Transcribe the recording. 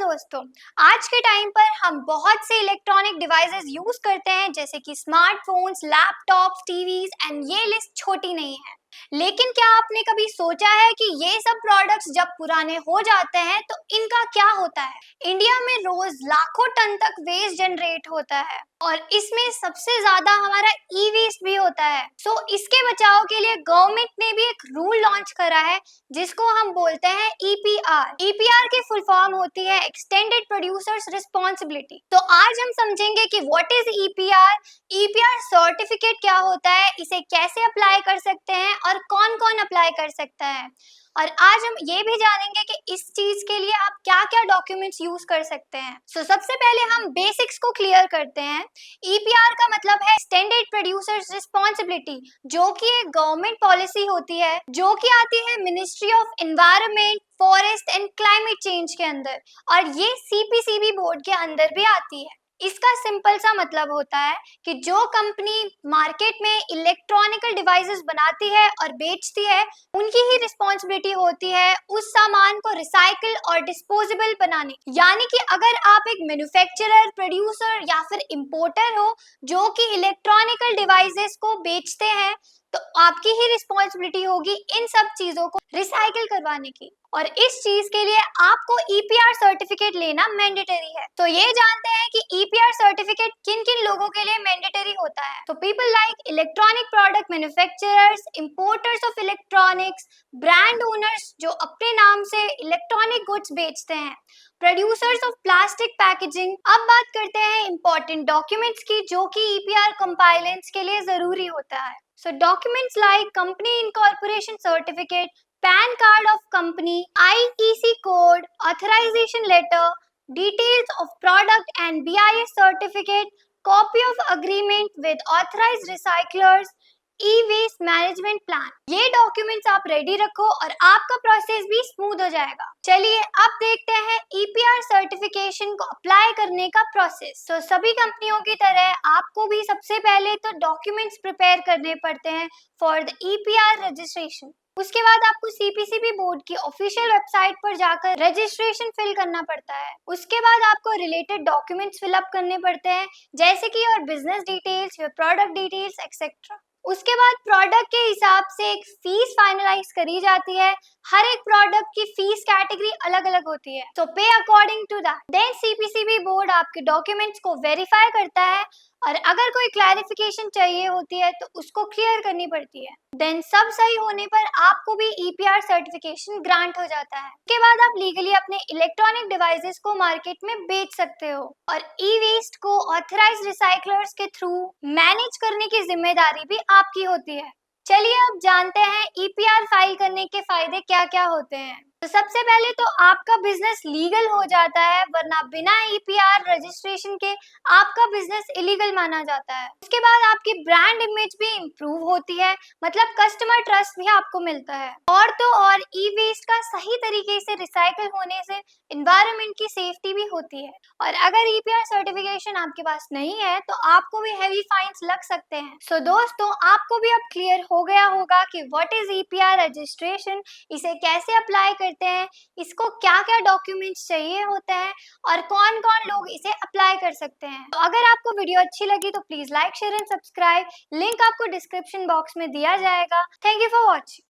दोस्तों, आज के टाइम पर हम बहुत से इलेक्ट्रॉनिक डिवाइसेस यूज करते हैं जैसे कि स्मार्टफोन्स, लैपटॉप्स, टीवीज एंड ये लिस्ट छोटी नहीं है। लेकिन क्या आपने कभी सोचा है कि ये सब प्रोडक्ट्स जब पुराने हो जाते हैं तो इनका क्या होता है? इंडिया में रोज लाखों टन तक वेस्ट जनरेट होता है और इसमें सबसे ज्यादा हमारा ई वेस्ट भी होता है। इसके बचाव के लिए गवर्नमेंट ने भी एक रूल लॉन्च करा है जिसको हम बोलते हैं ईपीआर। ईपीआर की फुल फॉर्म होती है एक्सटेंडेड प्रोड्यूसर्स रिस्पॉन्सिबिलिटी। तो आज हम समझेंगे कि what is EPR, EPR certificate क्या होता है, इसे कैसे अप्लाई कर सकते हैं और कौन कौन अप्लाई कर सकता है। और आज हम ये भी जानेंगे कि इस चीज के लिए आप क्या क्या डॉक्यूमेंट्स यूज कर सकते हैं। सबसे पहले हम बेसिक्स को क्लियर करते हैं। ईपीआर का मतलब है एक्सटेंडेड प्रोड्यूसर्स रिस्पॉन्सिबिलिटी, जो कि एक गवर्नमेंट पॉलिसी होती है जो कि आती है ministry of environment, forest and climate change के अंदर, और ये सीपीसीबी बोर्ड के अंदर भी आती है। इसका सिंपल सा मतलब होता है कि जो कंपनी मार्केट में इलेक्ट्रॉनिकल डिवाइसेस बनाती है और बेचती है, उनकी ही रिस्पॉन्सिबिलिटी होती है उस सामान को रिसाइकल और डिस्पोजेबल बनाने। यानी कि अगर आप एक मैन्युफैक्चरर, प्रोड्यूसर या फिर इंपोर्टर हो जो कि इलेक्ट्रॉनिकल डिवाइसेस को बेचते हैं, तो आपकी ही रिस्पॉन्सिबिलिटी होगी इन सब चीजों को रिसाइकिल करवाने की। और इस चीज के लिए आपको ईपीआर सर्टिफिकेट लेना मैंडेटरी है। तो ये जानते हैं कि ईपीआर सर्टिफिकेट किन किन लोगों के लिए मैंडेटरी होता है। तो people like electronic product manufacturers, importers of electronics, brand owners जो अपने नाम से इलेक्ट्रॉनिक गुड्स बेचते हैं, प्रोड्यूसर्स ऑफ प्लास्टिक पैकेजिंग। अब बात करते हैं इंपॉर्टेंट डॉक्यूमेंट्स की जो कि ईपीआर कंपाइलेंस के लिए जरूरी होता है। Documents like company incorporation certificate, pan card of company, IEC code, authorization letter, details of product and BIS certificate, copy of agreement with authorized recyclers, e-waste management plan. ये documents आप ready रखो और आपका प्रोसेस भी smooth हो जाएगा। चलिए अब देखते हैं ईपीआर सर्टिफिकेशन को अप्लाई करने का प्रोसेस। सभी कंपनियों की तरह आपको भी सबसे पहले तो डॉक्यूमेंट्स प्रिपेयर करने पड़ते हैं फॉर द ईपीआर रजिस्ट्रेशन। उसके बाद आपको सीपीसीबी बोर्ड की ऑफिशियल वेबसाइट पर जाकर रजिस्ट्रेशन फिल करना पड़ता है। उसके बाद आपको रिलेटेड डॉक्यूमेंट्स फिलअप करने पड़ते हैं जैसे कि your business details, your product details etcetera. उसके बाद प्रोडक्ट के हिसाब से एक फीस फाइनलाइज करी जाती है। हर एक प्रोडक्ट की फीस कैटेगरी अलग अलग होती है, तो पे according to that. Then CPCB board आपके डॉक्यूमेंट्स को वेरीफाई करता है और अगर कोई क्लैरिफिकेशन चाहिए होती है तो उसको क्लियर करनी पड़ती है। देन सब सही होने पर आपको भी ईपीआर सर्टिफिकेशन ग्रांट हो जाता है। उसके बाद आप लीगली अपने इलेक्ट्रॉनिक डिवाइसेस को मार्केट में बेच सकते हो और ई वेस्ट को ऑथराइज्ड रिसाइकलर्स के थ्रू मैनेज करने की जिम्मेदारी भी आपकी होती है। चलिए अब जानते हैं ईपीआर फाइल करने के फायदे क्या क्या होते हैं। सबसे पहले तो आपका बिजनेस लीगल हो जाता है, वरना बिना ईपीआर रजिस्ट्रेशन के आपका बिजनेस इलीगल माना जाता है। उसके बाद आपकी ब्रांड इमेज भी इम्प्रूव होती है, मतलब कस्टमर ट्रस्ट भी आपको मिलता है। और तो और ई वेस्ट का सही तरीके से रिसाइकल होने से एनवायरनमेंट की सेफ्टी भी होती है। और अगर ईपीआर सर्टिफिकेशन आपके पास नहीं है तो आपको भी हैवी फाइन्स लग सकते हैं। दोस्तों, आपको भी अब क्लियर हो गया होगा कि व्हाट इज ईपीआर रजिस्ट्रेशन, इसे कैसे अप्लाई करते हैं, इसको क्या क्या डॉक्यूमेंट्स चाहिए होते हैं और कौन कौन लोग इसे अप्लाई कर सकते हैं। तो अगर आपको वीडियो अच्छी लगी तो please like, share and subscribe. Link आपको डिस्क्रिप्शन बॉक्स में दिया जाएगा। Thank you for watching.